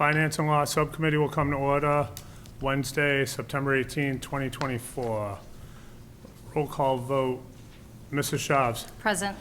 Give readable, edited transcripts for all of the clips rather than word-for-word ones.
Finance and Law Subcommittee will come to order Wednesday, September 18, 2024. Roll call vote. Mrs. Shabs. Present.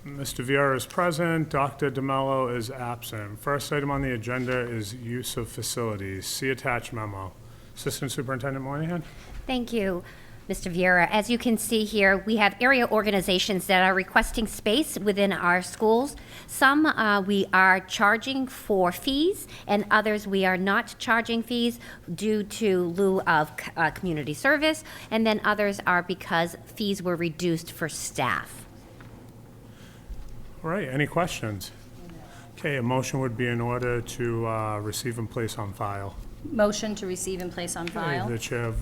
Mr. Vieira is present. Dr. DeMello is absent. First item on the agenda is use of facilities. See attached memo. Assistant Superintendent Moynihan. Thank you, Mr. Vieira. As you can see here, we have area organizations that are requesting space within our schools. Some we are charging for fees, and others we are not charging fees due to lieu of community service, and then others are because fees were reduced for staff. All right, any questions? Okay, a motion would be in order to receive and place on file. Motion to receive and place on file. The chair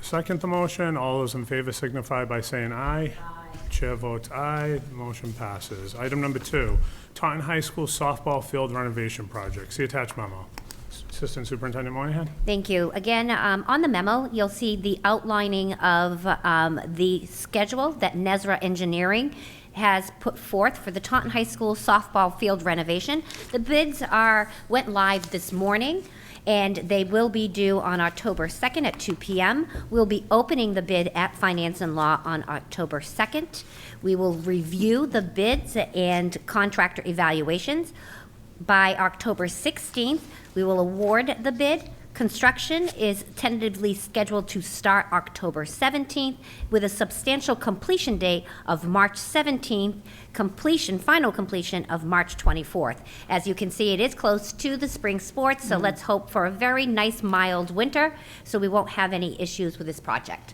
second the motion. All those in favor signify by saying aye. Chair votes aye. Motion passes. Item number 2, Taunton High School softball field renovation project. See attached memo. Assistant Superintendent Moynihan. Thank you. Again, on the memo, you'll see the outlining of the schedule that Nezra Engineering has put forth for the Taunton High School softball field renovation. The bids went live this morning, and they will be due on October 2nd at 2 p.m. We'll be opening the bid at Finance and Law on October 2nd. We will review the bids and contractor evaluations. By October 16th, we will award the bid. Construction is tentatively scheduled to start October 17th with a substantial completion date of March 17th, final completion of March 24th. As you can see, it is close to the spring sports, so let's hope for a very nice mild winter so we won't have any issues with this project.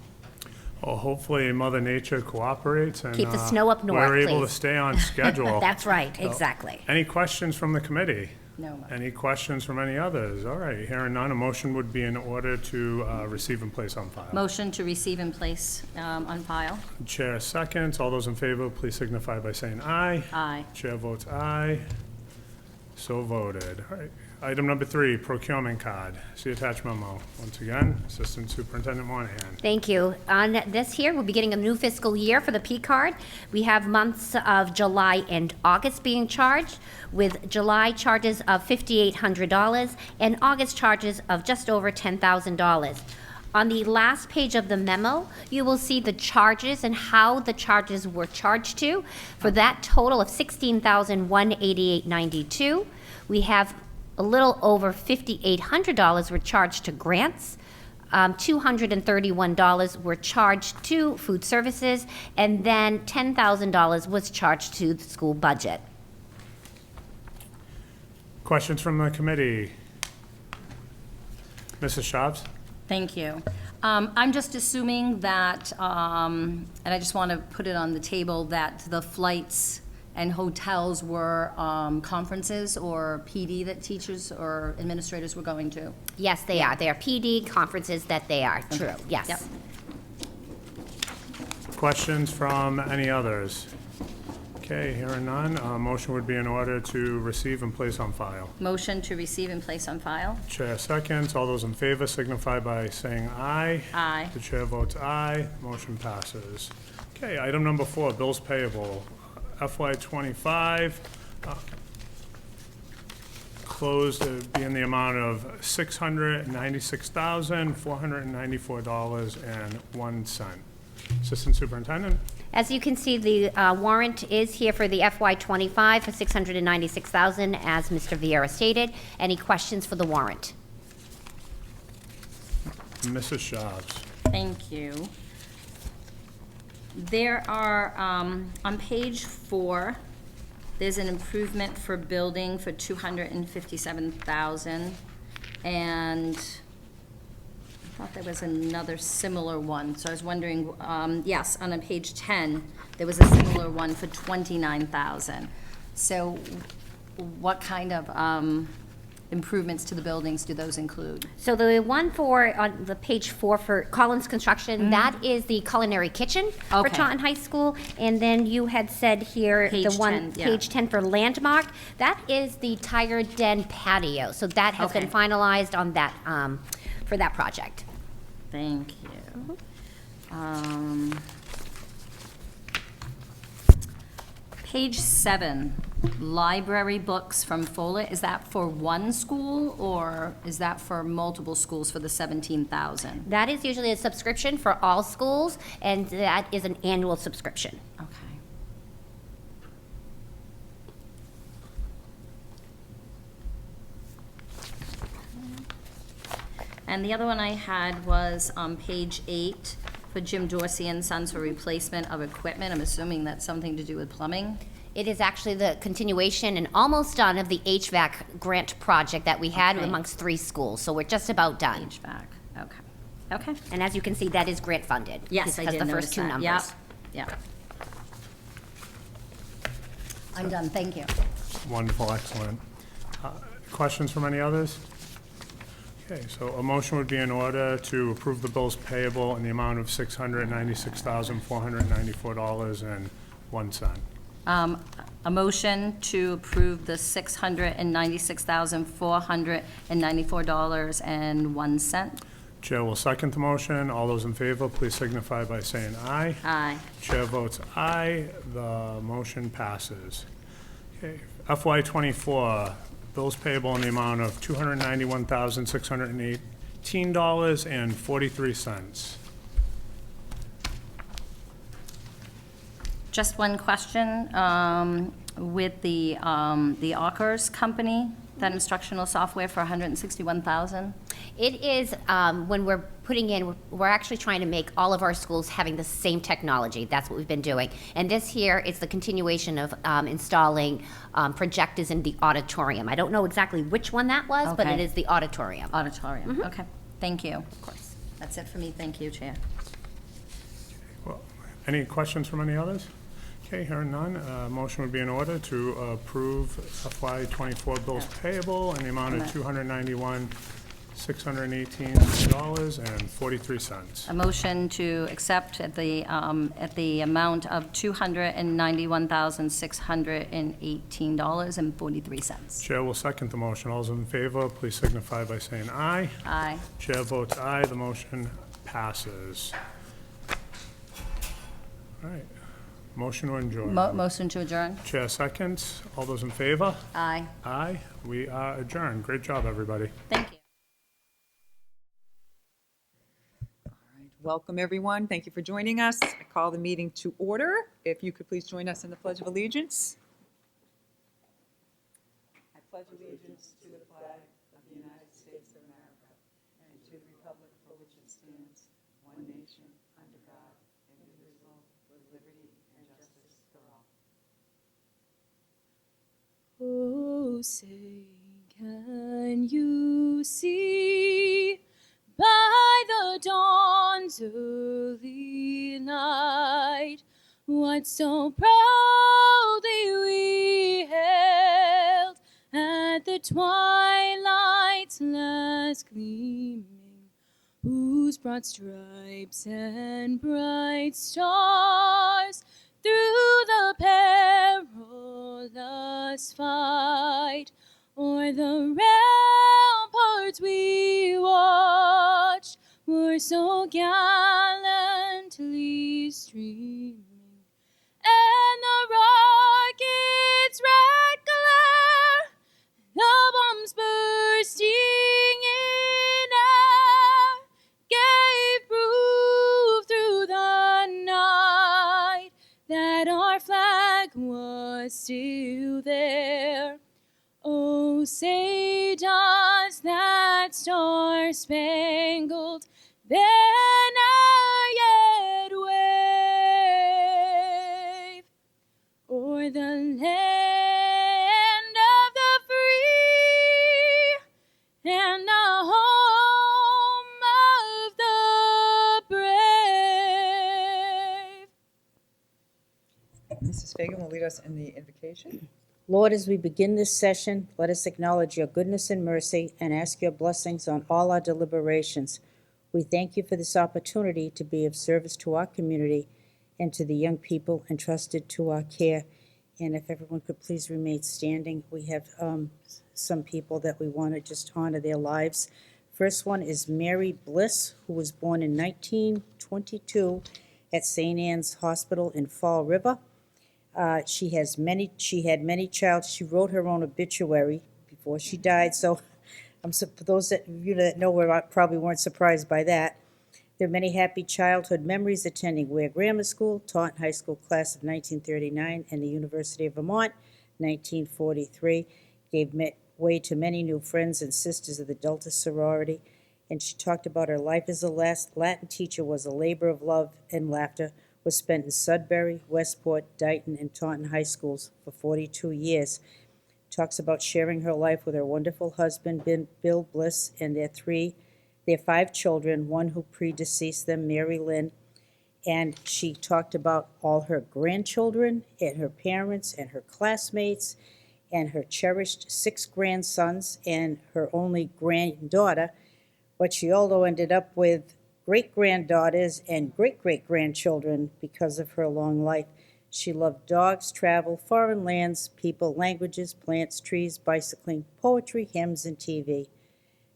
Well, hopefully Mother Nature cooperates and Keep the snow up north, we're able to please. stay on schedule. That's right, exactly. Any questions from the committee? No. Any questions from any others? All right, hearing none, a motion would be in order to receive and place on file. Motion to receive and place on file. Chair seconds. All those in favor, please signify by saying aye. Aye. Chair votes aye. So voted. All right. Item number 3, procurement card. See attached memo. Once again, Assistant Superintendent Moynihan. Thank you. On this here, we'll be getting a new fiscal year for the P card. We have months of July and August being charged, with July charges of $5,800 and August charges of just over $10,000. On the last page of the memo, you will see the charges and how the charges were charged to. For that total of $16,188.92, we have a little over $5,800 were charged to grants, $231 were charged to food services, and then $10,000 was charged to the school budget. Questions from the committee? Mrs. Shabs? Thank you. I'm just assuming that, and I just want to put it on the table, that the flights and hotels were conferences or PD that teachers or administrators were going to? Yes, they are. They are PD conferences that they are. True, Okay. yes. Yep. Questions from any others? Okay, hearing none, a motion would be in order to receive and place on file. Motion to receive and place on file. Chair seconds. All those in favor signify by saying aye. Aye. The chair votes aye. Motion passes. Okay, item number 4, bills payable. FY25 closed to be in the amount of $696,494.01. Assistant Superintendent? As you can see, the warrant is here for the FY25 for $696,000, as Mr. Vieira stated. Any questions for the warrant? Mrs. Shabs. Thank you. There are, on page 4, there's an improvement for building for $257,000, and I thought there was another similar one, so I was wondering, yes, on page 10, there was a similar one for $29,000. So what kind of improvements to the buildings do those include? So the one on the page 4 for Collins Construction, that is the culinary kitchen for Okay. Taunton High School. And then you had said here, the Page one, 10, yeah. page 10 for Landmark, that is the Tiger Den patio. So that has been Okay. finalized on that, for that project. Thank you. Page 7, library books from Fuller, is that for one school, or is that for multiple schools for the 17,000? That is usually a subscription for all schools, and that is an annual subscription. Okay. And the other one I had was on page 8 for Jim Dorsey and Sons for replacement of equipment. I'm assuming that's something to do with plumbing. It is actually the continuation and almost done of the HVAC grant project that we had Okay. amongst 3 schools, so we're just about done. HVAC, okay. Okay. And as you can see, that is grant funded. Yes, I did Because the notice first 2 that. numbers. Yep, yep. I'm done, thank you. Wonderful, excellent. Questions from any others? Okay, so a motion would be in order to approve the bills payable in the amount of $696,494.01. A motion to approve the $696,494.01. Chair will second the motion. All those in favor, please signify by saying aye. Aye. Chair votes aye. The motion passes. Okay, FY '24, bills payable in the amount of $291,618.43. Just one question, with the Ockers Company, that instructional software for $161,000? It is, when we're putting in, we're actually trying to make all of our schools having the same technology. That's what we've been doing. And this here is the continuation of installing projectors in the auditorium. I don't know exactly which one that was, but it Okay. is the auditorium. Auditorium, okay, thank you. Of course. That's it for me, thank you, Chair. Well, any questions from any others? Okay, hearing none, motion would be in order to approve FY '24 bills payable in the amount of $291,618.43. A motion to accept at the amount of $291,618.43. Chair will second the motion. All those in favor, please signify by saying aye. Aye. Chair votes aye. The motion passes. All right. Motion to adjourn. Motion to adjourn? Chair seconds. All those in favor? Aye. Aye. We are adjourned. Great job, everybody. Thank you. Welcome, everyone. Thank you for joining us. I call the meeting to order. If you could please join us in the Pledge of Allegiance. I pledge allegiance to the flag of the United States of America and to the republic for which it stands, one nation, under God, indivisible, with liberty and justice for all. Oh, say, can you see by the dawn's early light what so proudly we hailed at the twilight's last gleaming, whose broad stripes and bright stars through the perilous fight o'er the ramparts we watched were so gallantly streaming, and the rocket's red glare, the bombs bursting in air, gave proof through the night that our flag was still there. Oh, say does that star-spangled banner yet wave o'er the land of the free and the home of the brave? Mrs. Fagan will lead us in the invocation. Lord, as we begin this session, let us acknowledge your goodness and mercy and ask your blessings on all our deliberations. We thank you for this opportunity to be of service to our community and to the young people entrusted to our care. And if everyone could please remain standing, we have some people that we want to just honor their lives. First one is Mary Bliss, who was born in 1922 at St. Anne's Hospital in Fall River. She had many child. She wrote her own obituary before she died. So, for those that you that know her probably weren't surprised by that. There are many happy childhood memories attending Ware Grammar School, Taunton High School class of 1939, and the University of Vermont, 1943. Gave way to many new friends and sisters of the Delta sorority. And she talked about her life as a Latin teacher was a labor of love and laughter, was spent in Sudbury, Westport, Dighton, and Taunton high schools for 42 years. Talks about sharing her life with her wonderful husband, Bill Bliss, and their 5 children, one who predeceased them, Mary Lynn. And she talked about all her grandchildren and her parents and her classmates and her cherished 6 grandsons and her only granddaughter. But she also ended up with great-granddaughters and great-great-grandchildren because of her long life. She loved dogs, travel, foreign lands, people, languages, plants, trees, bicycling, poetry, hymns, and TV.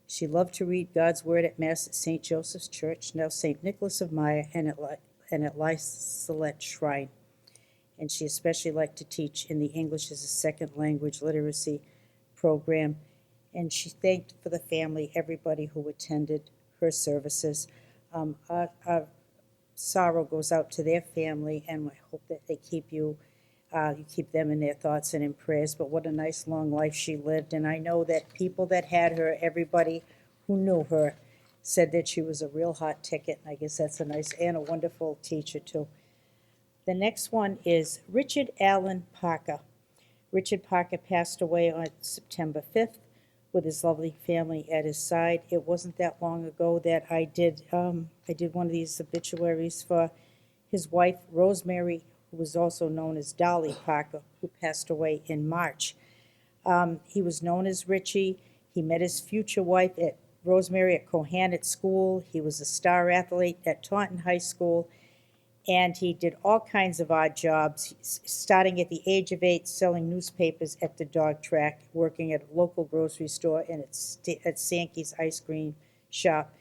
She loved to read God's Word at Mass at St. Joseph's Church, now St. Nicholas of Myre, and at Lyselette Shrine. And she especially liked to teach in the English as a second language literacy program. And she thanked for the family, everybody who attended her services. Our sorrow goes out to their family, and I hope that they keep you keep them in their thoughts and in prayers. But what a nice long life she lived. And I know that people that had her, everybody who knew her, said that she was a real hot ticket. And I guess that's a nice and a wonderful teacher, too. The next one is Richard Allen Parker. Richard Parker passed away on September 5th with his lovely family at his side. It wasn't that long ago that I did one of these obituaries for his wife, Rosemary, who was also known as Dolly Parker, who passed away in March. He was known as Richie. He met his future wife at Rosemary at Cohannett School. He was a star athlete at Taunton High School. And he did all kinds of odd jobs, starting at the age of 8, selling newspapers at the dog track, working at a local grocery store, and at Sankey's ice cream shop.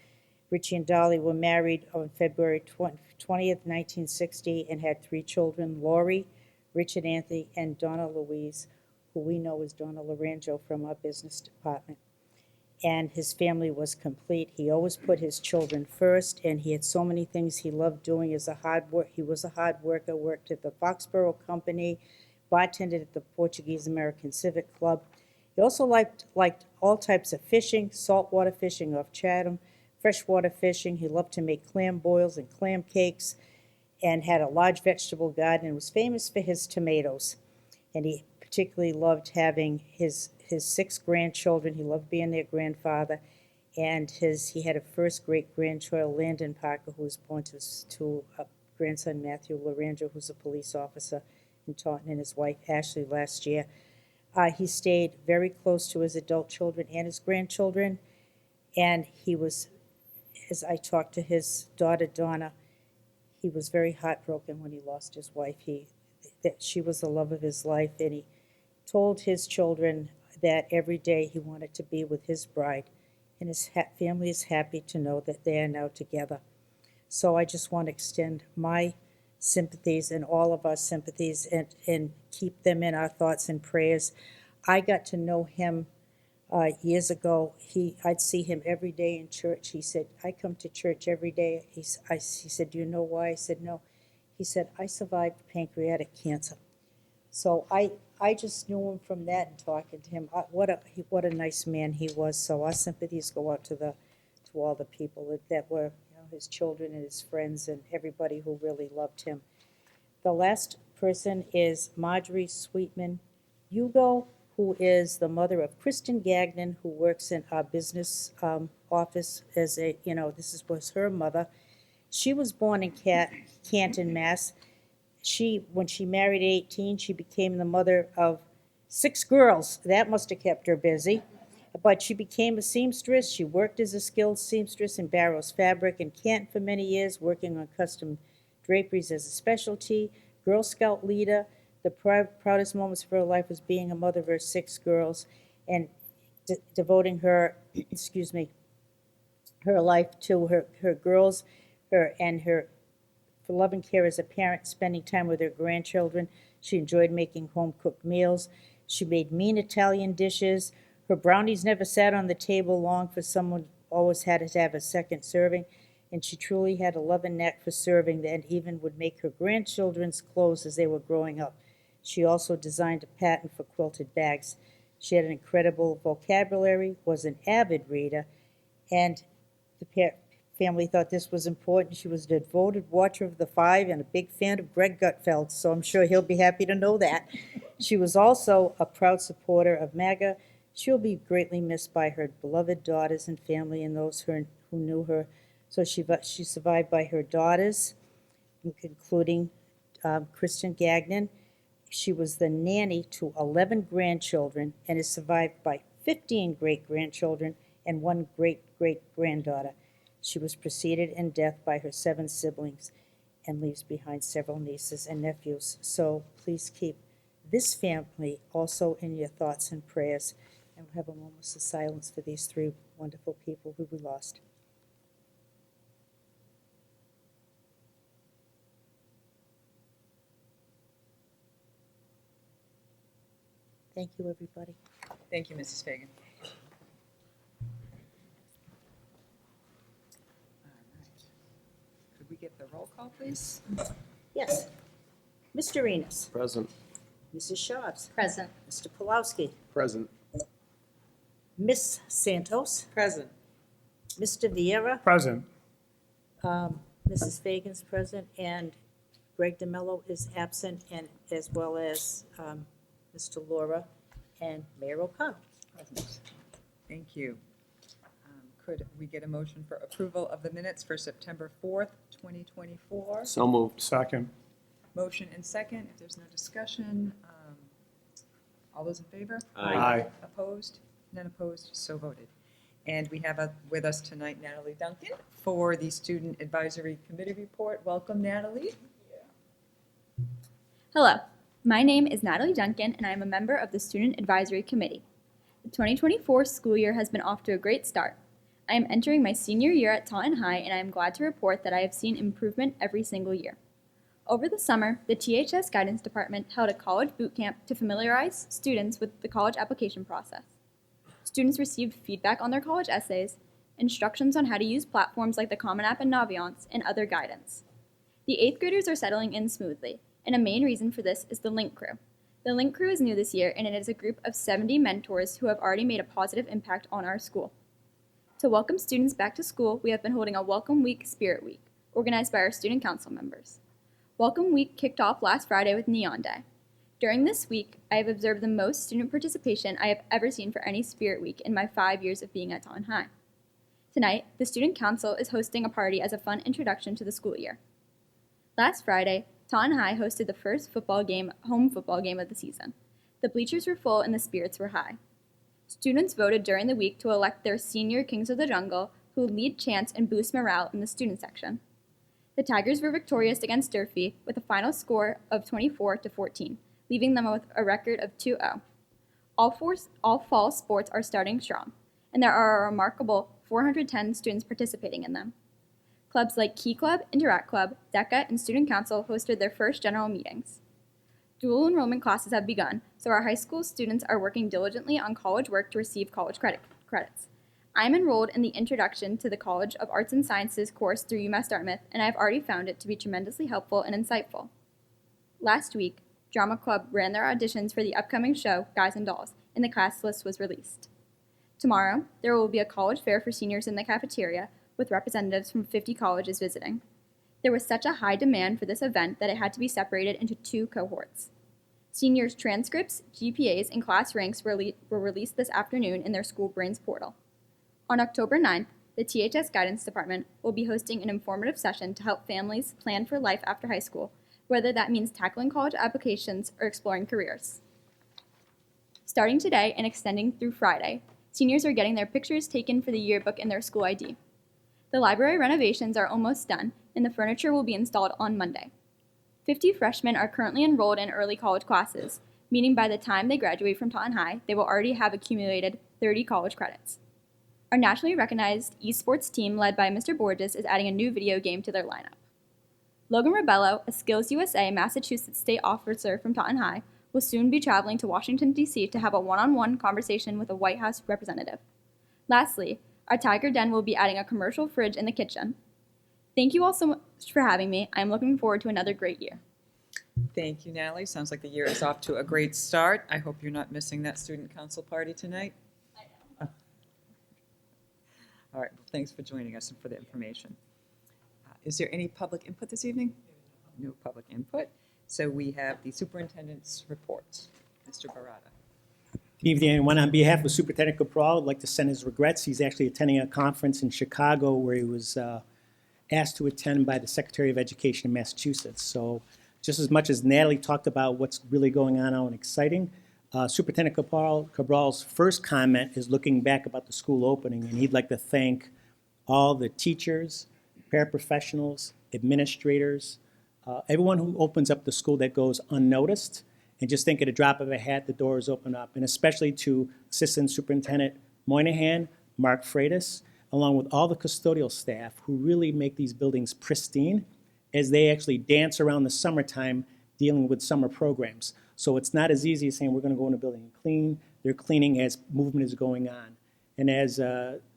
Richie and Dolly were married on February 20th, 1960, and had 3 children, Lori, Richard Anthony, and Donna Louise, who we know as Donna Laranjo from our business department. And his family was complete. He always put his children first, and he had so many things he loved doing. He was a hard worker, worked at the Foxborough Company, bartended at the Portuguese American Civic Club. He also liked all types of fishing, saltwater fishing off Chatham, freshwater fishing. He loved to make clam boils and clam cakes, and had a large vegetable garden, and was famous for his tomatoes. And he particularly loved having his 6 grandchildren. He loved being their grandfather. And he had a first great-grandchild, Landon Parker, who was born to a grandson, Matthew Laranjo, who's a police officer in Taunton, and his wife, Ashley, last year. He stayed very close to his adult children and his grandchildren. And he was, as I talked to his daughter, Donna, he was very heartbroken when he lost his wife. That she was the love of his life, and he told his children that every day he wanted to be with his bride, and his family is happy to know that they are now together. So I just want to extend my sympathies and all of our sympathies and keep them in our thoughts and prayers. I got to know him years ago. I'd see him every day in church. He said, I come to church every day. He said, do you know why? I said, no. He said, I survived pancreatic cancer. So I just knew him from that and talking to him. What a nice man he was. So our sympathies go out to all the people that were his children and his friends and everybody who really loved him. The last person is Marjorie Sweetman Hugo, who is the mother of Kristen Gagnon, who works in our business office as was her mother. She was born in Canton, Mass. When she married at 18, she became the mother of 6 girls. That must have kept her busy. But she became a seamstress. She worked as a skilled seamstress in Barrows Fabric in Canton for many years, working on custom draperies as a specialty, Girl Scout leader. The proudest moments of her life was being a mother of her 6 girls and devoting her, her life to her girls, for loving care as a parent, spending time with her grandchildren. She enjoyed making home-cooked meals. She made mean Italian dishes. Her brownies never sat on the table long, for someone always had to have a second serving, and she truly had a love and knack for serving that even would make her grandchildren's clothes as they were growing up. She also designed a patent for quilted bags. She had an incredible vocabulary, was an avid reader, and the family thought this was important. She was a devoted watcher of the five and a big fan of Greg Gutfeld, so I'm sure he'll be happy to know that. She was also a proud supporter of MAGA. She'll be greatly missed by her beloved daughters and family and those who knew her. So she's survived by her daughters, including Kristen Gagnon. She was the nanny to 11 grandchildren and is survived by 15 great-grandchildren and one great-great-granddaughter. She was preceded in death by her 7 siblings and leaves behind several nieces and nephews. So please keep this family also in your thoughts and prayers. And we'll have a moment of silence for these 3 wonderful people who we lost. Thank you, everybody. Thank you, Mrs. Fagan. All right. Could we get the roll call, please? Yes. Mr. Enos. Present. Mrs. Shabs. Present. Mr. Pulowski. Present. Miss Santos. Present. Mr. Vieira. Present. Mrs. Fagan's present, and Greg DeMello is absent, and as well as Mr. Laura and Mayor O'Connell. Present. Thank you. Could we get a motion for approval of the minutes for September 4th, 2024? So moved. Second. Motion and second. If there's no discussion, all those in favor? Aye. Opposed? None opposed, so voted. And we have with us tonight Natalie Duncan for the Student Advisory Committee report. Welcome, Natalie. Hello, my name is Natalie Duncan, and I am a member of the Student Advisory Committee. The 2024 school year has been off to a great start. I am entering my senior year at Taunton High, and I am glad to report that I have seen improvement every single year. Over the summer, the THS Guidance Department held a college boot camp to familiarize students with the college application process. Students received feedback on their college essays, instructions on how to use platforms like the Common App and Naviance, and other guidance. The 8th graders are settling in smoothly, and a main reason for this is the Link Crew. The Link Crew is new this year, and it is a group of 70 mentors who have already made a positive impact on our school. To welcome students back to school, we have been holding a Welcome Week Spirit Week, organized by our student council members. Welcome Week kicked off last Friday with Neon Day. During this week, I have observed the most student participation I have ever seen for any Spirit Week in my 5 years of being at Taunton High. Tonight, the Student Council is hosting a party as a fun introduction to the school year. Last Friday, Taunton High hosted the first home football game of the season. The bleachers were full and the spirits were high. Students voted during the week to elect their senior Kings of the Jungle, who lead chants and boost morale in the student section. The Tigers were victorious against Durfee with a final score of 24-14. Leaving them with a record of 2-0. All fall sports are starting strong, and there are a remarkable 410 students participating in them. Clubs like Key Club, Interact Club, DECA, and Student Council hosted their first general meetings. Dual enrollment classes have begun, so our high school students are working diligently on college work to receive college credits. I am enrolled in the Introduction to the College of Arts and Sciences course through UMass Dartmouth, and I have already found it to be tremendously helpful and insightful. Last week, Drama Club ran their auditions for the upcoming show, Guys and Dolls, and the cast list was released. Tomorrow, there will be a college fair for seniors in the cafeteria, with representatives from 50 colleges visiting. There was such a high demand for this event that it had to be separated into 2 cohorts. Seniors' transcripts, GPAs, and class ranks were released this afternoon in their School Brains portal. On October 9th, the THS Guidance Department will be hosting an informative session to help families plan for life after high school, whether that means tackling college applications or exploring careers. Starting today and extending through Friday, seniors are getting their pictures taken for the yearbook and their school ID. The library renovations are almost done, and the furniture will be installed on Monday. 50 freshmen are currently enrolled in early college classes, meaning by the time they graduate from Taunton High, they will already have accumulated 30 college credits. Our nationally recognized esports team led by Mr. Borges is adding a new video game to their lineup. Logan Rebello, a Skills USA Massachusetts state officer from Taunton High, will soon be traveling to Washington, D.C. to have a one-on-one conversation with a White House representative. Lastly, our Tiger Den will be adding a commercial fridge in the kitchen. Thank you all so much for having me. I am looking forward to another great year. Thank you, Natalie. Sounds like the year is off to a great start. I hope you're not missing that student council party tonight. I know. All right, well, thanks for joining us and for the information. Is there any public input this evening? No public input. So we have the superintendent's reports. Mr. Barata. Good evening, everyone. On behalf of Superintendent Cabral, I'd like to send his regrets. He's actually attending a conference in Chicago where he was asked to attend by the Secretary of Education in Massachusetts. So just as much as Natalie talked about what's really going on out and exciting, Superintendent Cabral's first comment is looking back about the school opening, and he'd like to thank all the teachers, paraprofessionals, administrators, everyone who opens up the school that goes unnoticed. And just think at a drop of a hat, the doors open up. And especially to Assistant Superintendent Moynihan, Mark Freitas, along with all the custodial staff who really make these buildings pristine as they actually dance around the summertime dealing with summer programs. So it's not as easy as saying we're going to go in a building and clean. They're cleaning as movement is going on. And as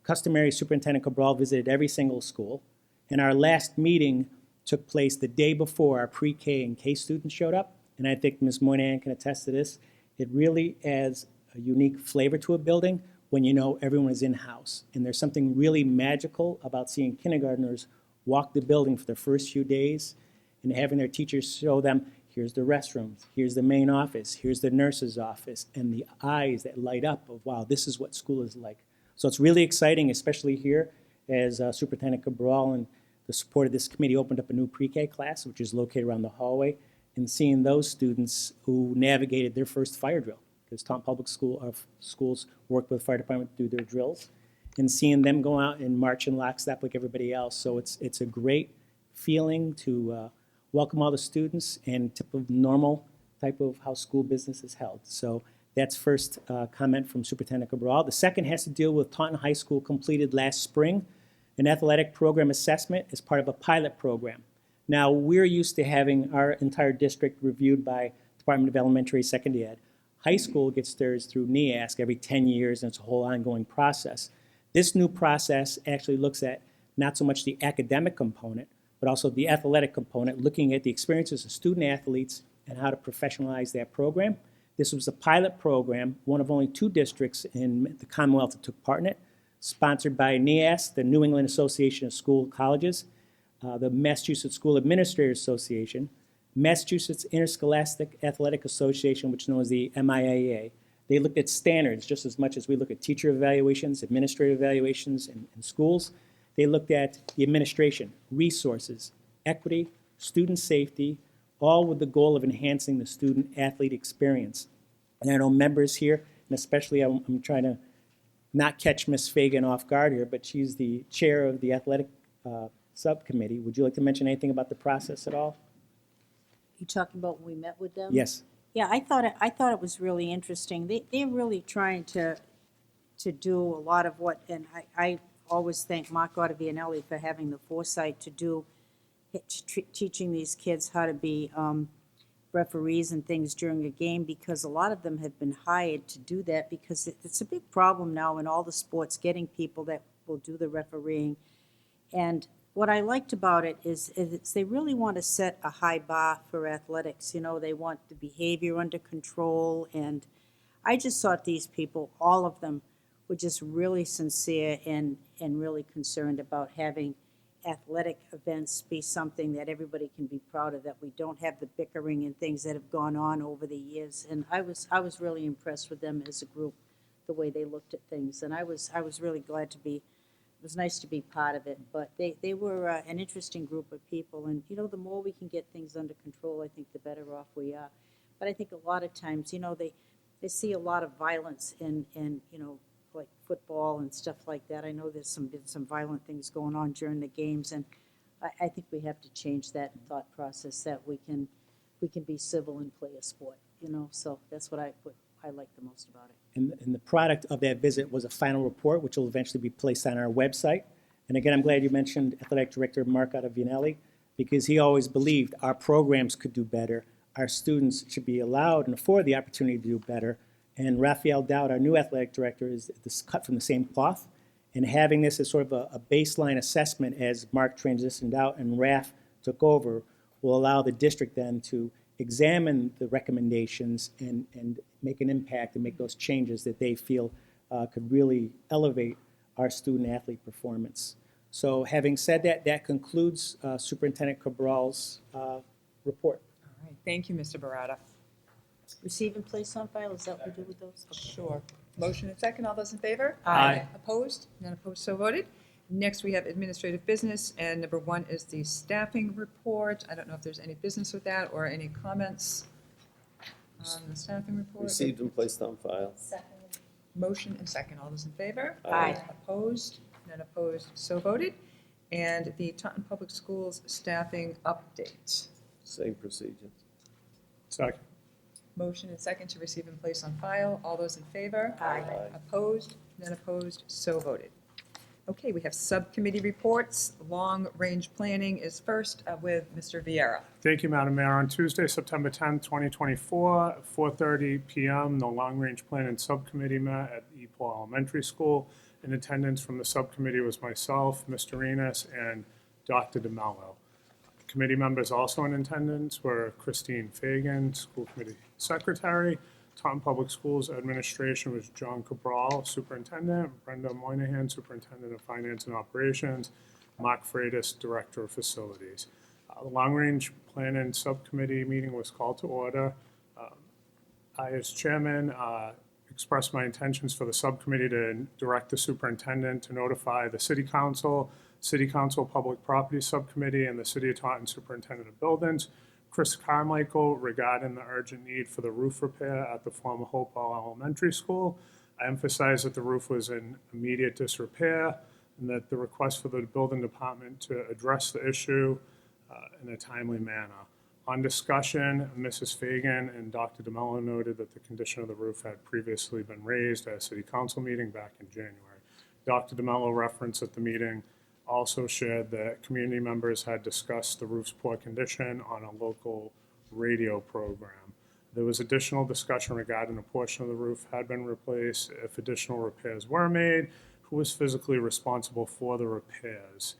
customary, Superintendent Cabral visited every single school. And our last meeting took place the day before our pre-K and K students showed up. And I think Ms. Moynihan can attest to this. It really adds a unique flavor to a building when you know everyone is in-house. And there's something really magical about seeing kindergartners walk the building for their first few days and having their teachers show them, here's the restrooms, here's the main office, here's the nurse's office, and the eyes that light up of, wow, this is what school is like. So it's really exciting, especially here, as Superintendent Cabral and the support of this committee opened up a new pre-K class, which is located around the hallway, and seeing those students who navigated their first fire drill, because Taunton Public Schools work with the fire department to do their drills, and seeing them go out and march in lockstep like everybody else. So it's a great feeling to welcome all the students and typical normal type of how school business is held. So that's first comment from Superintendent Cabral. The second has to deal with Taunton High School completed last spring an athletic program assessment as part of a pilot program. Now, we're used to having our entire district reviewed by Department of Elementary and Secondary Ed. High school gets theirs through NEASC every 10 years, and it's a whole ongoing process. This new process actually looks at not so much the academic component, but also the athletic component, looking at the experiences of student athletes and how to professionalize that program. This was a pilot program, one of only 2 districts in the Commonwealth that took part in it, sponsored by NEASC, the New England Association of School Colleges, the Massachusetts School Administrators Association, Massachusetts Interscholastic Athletic Association, which is known as the MIAA. They looked at standards just as much as we look at teacher evaluations, administrative evaluations in schools. They looked at the administration, resources, equity, student safety, all with the goal of enhancing the student-athlete experience. And I know members here, and especially I'm trying to not catch Ms. Fagan off guard here, but she's the chair of the athletic subcommittee. Would you like to mention anything about the process at all? You talking about when we met with them? Yes. Yeah, I thought it was really interesting. They're really trying to do a lot of what, and I always thank Mark Ottavianelli for having the foresight to do, teaching these kids how to be referees and things during a game, because a lot of them have been hired to do that, because it's a big problem now in all the sports, getting people that will do the refereeing. And what I liked about it is they really want to set a high bar for athletics. You know, they want the behavior under control. And I just thought these people, all of them, were just really sincere and really concerned about having athletic events be something that everybody can be proud of, that we don't have the bickering and things that have gone on over the years. And I was really impressed with them as a group, the way they looked at things. And I was really glad to be. It was nice to be part of it, but they were an interesting group of people. And, you know, the more we can get things under control, I think the better off we are. But I think a lot of times, you know, they see a lot of violence in you know, like football and stuff like that. I know there's been some violent things going on during the games, and I think we have to change that thought process, that we can be civil and play a sport, you know. So that's what I like the most about it. And the product of that visit was a final report, which will eventually be placed on our website. And again, I'm glad you mentioned Athletic Director Mark Ottavianelli. because he always believed our programs could do better, our students should be allowed and afford the opportunity to do better. And Raphael Dowd, our new athletic director, is this cut from the same cloth. And having this as sort of a baseline assessment as Mark transitioned out and Raph took over will allow the district then to examine the recommendations and make an impact and make those changes that they feel could really elevate our student athlete performance. So having said that, that concludes Superintendent Cabral's report. All right, thank you, Mr. Barata. Receive and place on file, is that what we do with those? Okay. Sure. Motion and second, all those in favor? Aye. Opposed? None opposed, so voted. Next, we have administrative business, and number one is the staffing report. I don't know if there's any business with that or any comments on the staffing report. Received and placed on file. Motion and second, all those in favor? Aye. Opposed? None opposed, so voted. And the Taunton Public Schools staffing update. Same procedure. Second. Motion and second to receive and place on file. All those in favor? Aye. Opposed? None opposed, so voted. Okay, we have subcommittee reports. Long-range planning is first with Mr. Vieira. Thank you, Madam Mayor. On Tuesday, September 10th, 2024, at 4:30 PM, the Long Range Planning Subcommittee met at Epaul Elementary School. In attendance from the subcommittee was myself, Mr. Enos, and Dr. DeMello. Committee members also in attendance were Christine Fagan, School Committee Secretary. Taunton Public Schools Administration was John Cabral, Superintendent, Brenda Moynihan, Superintendent of Finance and Operations, Mark Freitas, Director of Facilities. The Long Range Planning Subcommittee meeting was called to order. I, as chairman, expressed my intentions for the subcommittee to direct the superintendent to notify the City Council Public Property Subcommittee, and the City of Taunton Superintendent of Buildings, Chris Carmichael, regarding the urgent need for the roof repair at the former Hopewell Elementary School. I emphasized that the roof was in immediate disrepair and that the request for the building department to address the issue in a timely manner. On discussion, Mrs. Fagan and Dr. DeMello noted that the condition of the roof had previously been raised at a City Council meeting back in January. Dr. DeMello referenced at the meeting also shared that community members had discussed the roof's poor condition on a local radio program. There was additional discussion regarding a portion of the roof had been replaced. If additional repairs were made, who was physically responsible for the repairs?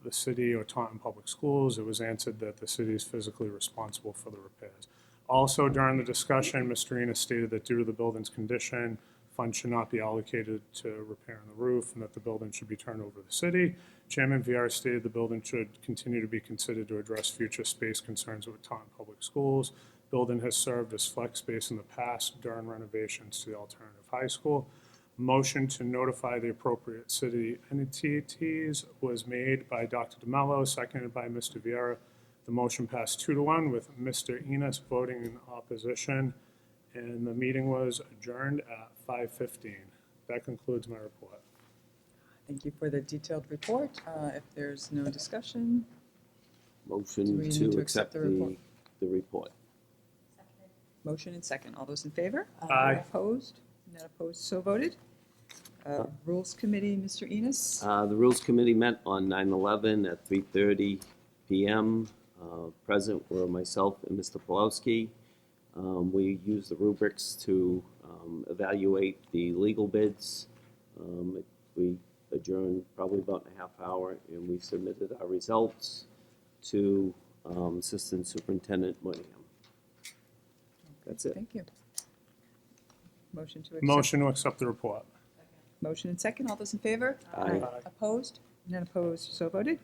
The city or Taunton Public Schools? It was answered that the city is physically responsible for the repairs. Also, during the discussion, Mr. Enos stated that due to the building's condition, funds should not be allocated to repairing the roof and that the building should be turned over to the city. Chairman Vieira stated the building should continue to be considered to address future space concerns with Taunton Public Schools. Building has served as flex space in the past during renovations to the alternative high school. Motion to notify the appropriate city entities was made by Dr. DeMello, seconded by Mr. Vieira. The motion passed 2-1 with Mr. Enos voting in opposition, and the meeting was adjourned at 5:15. That concludes my report. Thank you for the detailed report. If there's no discussion, Do Motion we need to to accept accept the report? the report. motion and second. All those in favor? Aye. Opposed? None opposed, so voted. Rules Committee, Mr. Enos? The Rules Committee met on 9/11 at 3:30 PM. Present were myself and Mr. Pulowski. We used the rubrics to evaluate the legal bids. We adjourned probably about a half hour, and we submitted our results to Assistant Superintendent Moynihan. That's it. Thank you. Motion to accept. Motion to accept the report. Motion and second. All those in favor? Aye. Opposed? None opposed, so voted.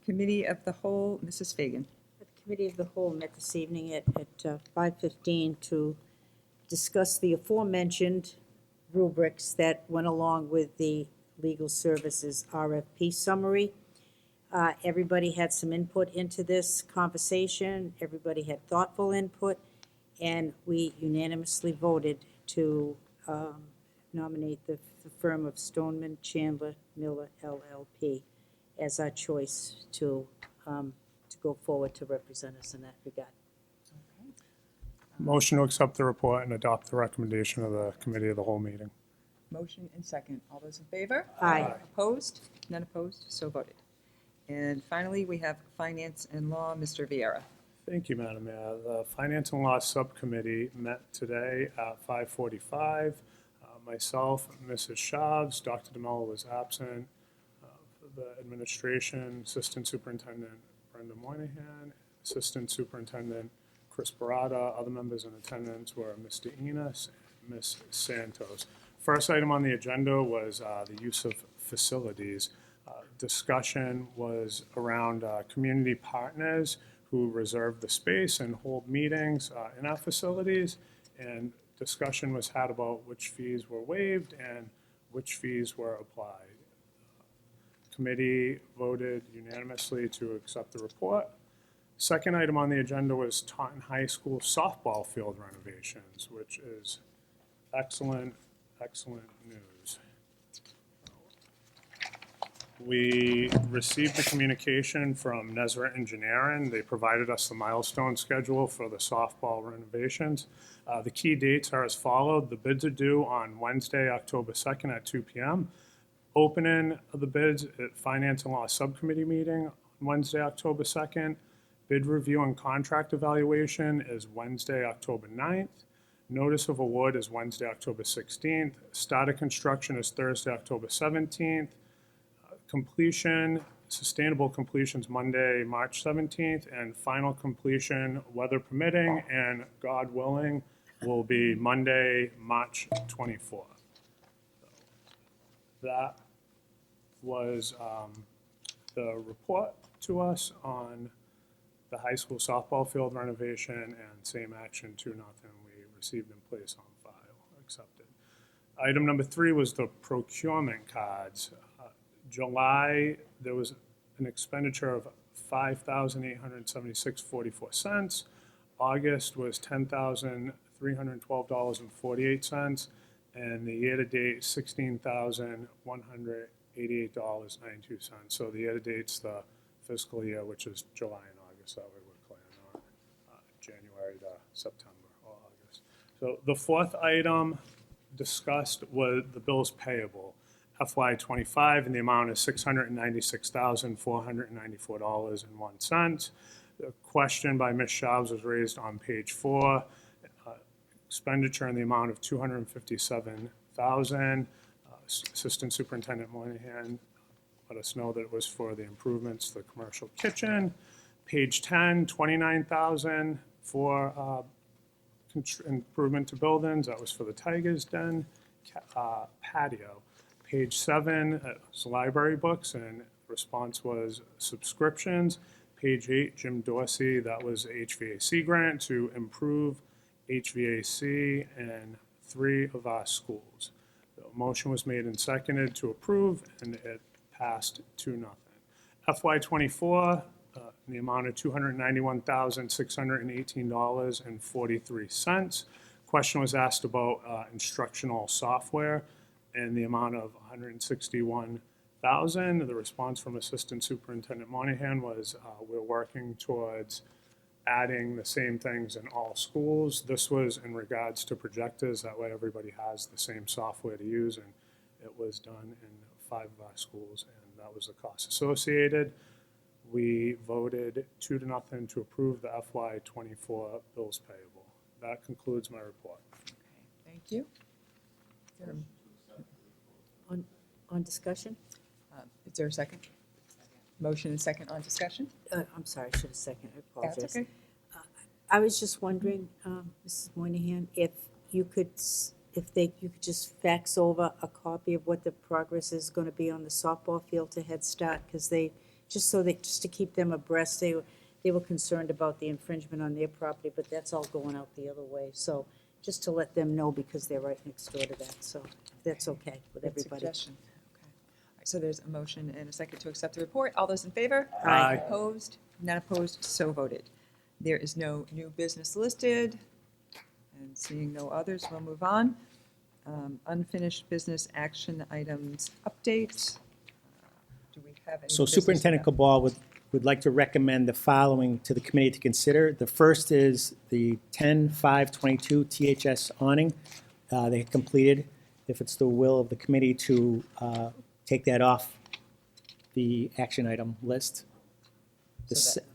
Committee of the Whole, Mrs. Fagan. The Committee of the Whole met this evening at 5:15 to discuss the aforementioned rubrics that went along with the Legal Services RFP summary. Everybody had some input into this conversation. Everybody had thoughtful input, and we unanimously voted to nominate the firm of Stoneman, Chandler, Miller, LLP as our choice to go forward to represent us in that regard. Motion to accept the report and adopt the recommendation of the Committee of the Whole meeting. Motion and second. All those in favor? Aye. Opposed? None opposed, so voted. And finally, we have Finance and Law, Mr. Viera. Thank you, Madam Mayor. The Finance and Law Subcommittee met today at 5:45. Myself, Mrs. Shavs, Dr. DeMello was absent. The administration, Assistant Superintendent Brenda Moynihan, Assistant Superintendent Chris Barata. Other members in attendance were Mr. Enos and Ms. Santos. First item on the agenda was the use of facilities. Discussion was around community partners who reserve the space and hold meetings in our facilities, and discussion was had about which fees were waived and which fees were applied. Committee voted unanimously to accept the report. Second item on the agenda was Taunton High School softball field renovations, which is excellent news. We received the communication from Nezra Engineering. They provided us the milestone schedule for the softball renovations. The key dates are as followed. The bids are due on Wednesday, October 2nd at 2 p.m. Opening of the bids at Finance and Law Subcommittee meeting on Wednesday, October 2nd. Bid review and contract evaluation is Wednesday, October 9th. Notice of award is Wednesday, October 16th. Start of construction is Thursday, October 17th. Completion, sustainable completions Monday, March 17th, and final completion, weather permitting and God willing, will be Monday, March 24th. That was the report to us on the high school softball field renovation, and same action, 2-0, we received and placed on file, accepted. Item number 3 was the procurement cards. July, there was an expenditure of $5,876.44. August was $10,312.48, and the year-to-date, $16,188.92. So the year-to-date's the fiscal year, which is July and August, that way we're clear on January to September or August. So the fourth item discussed was the bills payable. FY25 in the amount of $696,494.01. The question by Ms. Shavs was raised on page 4. Expenditure in the amount of $257,000. Assistant Superintendent Moynihan let us know that it was for the improvements to the commercial kitchen. Page 10, $29,000 for improvement to buildings. That was for the Tigers Den patio. Page 7 is library books, and the response was subscriptions. Page 8, Jim Dorsey, that was HVAC grant to improve HVAC in 3 of our schools. The motion was made and seconded to approve, and it passed 2-0. FY24, in the amount of $291,618.43. Question was asked about instructional software in the amount of $161,000. The response from Assistant Superintendent Moynihan was, we're working towards adding the same things in all schools. This was in regards to projectors. That way everybody has the same software to use, and it was done in 5 of our schools, and that was the cost associated. We voted 2-0 to approve the FY24 bills payable. That concludes my report. Okay, thank you. Is there On discussion? is there a second? Motion and second on discussion? I'm sorry, I should have seconded, I apologize. That's okay. I was just wondering, Mrs. Moynihan, if you could just fax over a copy of what the progress is going to be on the softball field to Head Start, because just to keep them abreast, they were concerned about the infringement on their property, but that's all going out the other way. So just to let them know, because they're right next door to that, so that's okay with Good everybody. suggestion. Okay. All right, so there's a motion and a second to accept the report. All those in favor? Aye. Opposed? None opposed, so voted. There is no new business listed, and seeing no others, we'll move on. Unfinished business action items updates. Do we have any? So business Superintendent about- Cabal would like to recommend the following to the committee to consider. The first is the 10/5/22 THS awning. They completed. If it's the will of the committee to take that off the action item list. The So se-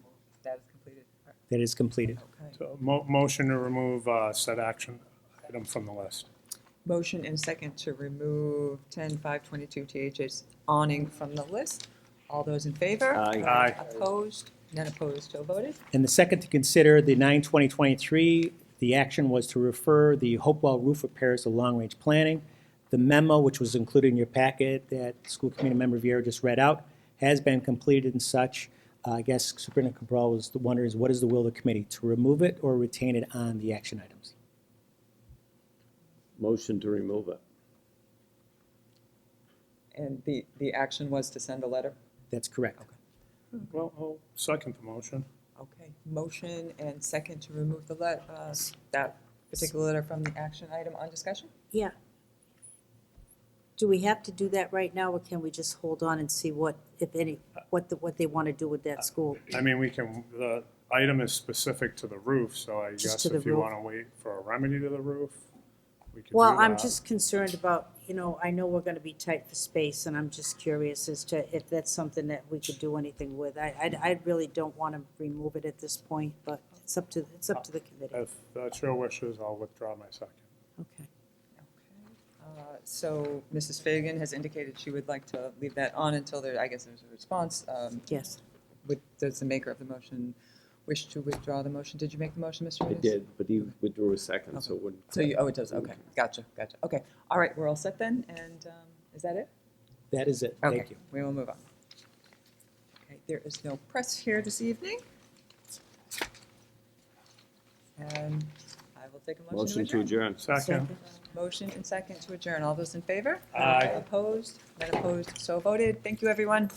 that is completed. All That is completed. right. Okay. So motion to remove said action item from the list. Motion and second to remove 10-522 THS awning from the list. All those in favor? Aye. Aye. Opposed? None opposed, so voted. And the second to consider the 9/20/23, the action was to refer the Hopewell roof repairs to long-range planning. The memo, which was included in your packet that School Committee Member Viera just read out, has been completed and such. I guess Superintendent Cabral was wondering, what is the will of the committee, to remove it or retain it on the action items? Motion to remove it. And the action was to send a letter? That's correct. Well, I'll second the motion. Okay, motion and second to remove that particular letter from the action item on discussion? Yeah. Do we have to do that right now, or can we just hold on and see what, if any, what they want to do with that school? I mean, the item is specific to the roof, so I Just guess to the if you roof. want to wait for a remedy to the roof, we could do Well, I'm that. just concerned about, I know we're gonna be tight for space, and I'm just curious as to if that's something that we could do anything with. I really don't want to remove it at this point, but it's up to the committee. If that's your wishes, I'll withdraw my second. Okay. So Mrs. Fagan has indicated she would like to leave that on until there, I guess there's a response. Yes. Does the maker of the motion wish to withdraw the motion? Did you make the motion, Mr. I Reyes? did, but he withdrew a second, so it Okay. wouldn't. So it does, okay, gotcha. Okay, all right, we're all set then, and is that it? That is it. Thank Okay, you. we will move on. Okay, there is no press here this evening. And I will take a motion to adjourn. Second. Motion and second to adjourn. All those in favor? Aye. Opposed? None opposed, so voted. Thank you, everyone.